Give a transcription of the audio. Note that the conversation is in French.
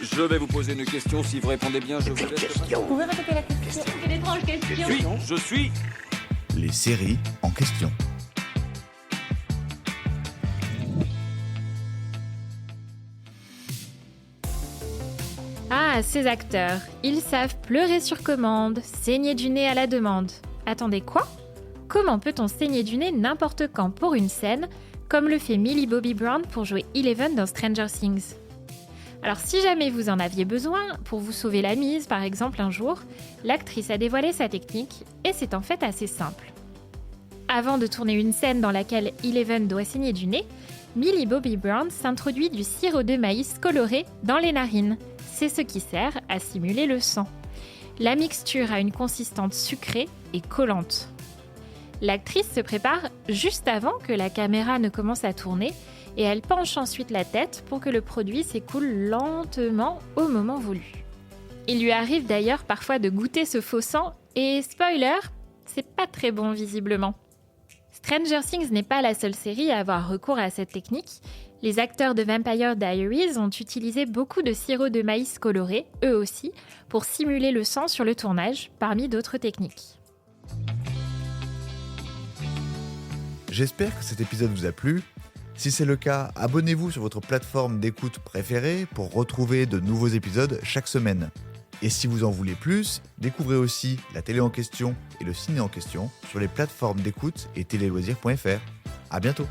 Je vais vous poser une question. Si vous répondez bien, je vous laisse. Vous pouvez répéter la question? Quelle étrange question. Je suis. Les séries en question. Ah, ces acteurs, ils savent pleurer sur commande, saigner du nez à la demande. Attendez, quoi? Comment peut-on saigner du nez n'importe quand pour une scène, comme le fait Millie Bobby Brown pour jouer Eleven dans Stranger Things? Alors si jamais vous en aviez besoin, pour vous sauver la mise par exemple un jour, l'actrice a dévoilé sa technique et c'est en fait assez simple. Avant de tourner une scène dans laquelle Eleven doit saigner du nez, Millie Bobby Brown s'introduit du sirop de maïs coloré dans les narines. C'est ce qui sert à simuler le sang. La mixture a une consistance sucrée et collante. L'actrice se prépare juste avant que la caméra ne commence à tourner et elle penche ensuite la tête pour que le produit s'écoule lentement au moment voulu. Il lui arrive d'ailleurs parfois de goûter ce faux sang et spoiler, c'est pas très bon visiblement. Stranger Things n'est pas la seule série à avoir recours à cette technique. Les acteurs de Vampire Diaries ont utilisé beaucoup de sirop de maïs coloré, eux aussi, pour simuler le sang sur le tournage, parmi d'autres techniques. J'espère que cet épisode vous a plu. Si c'est le cas, abonnez-vous sur votre plateforme d'écoute préférée pour retrouver de nouveaux épisodes chaque semaine. Et si vous en voulez plus, découvrez aussi la télé en question et le ciné en question sur les plateformes d'écoute et téléloisirs.fr. À bientôt.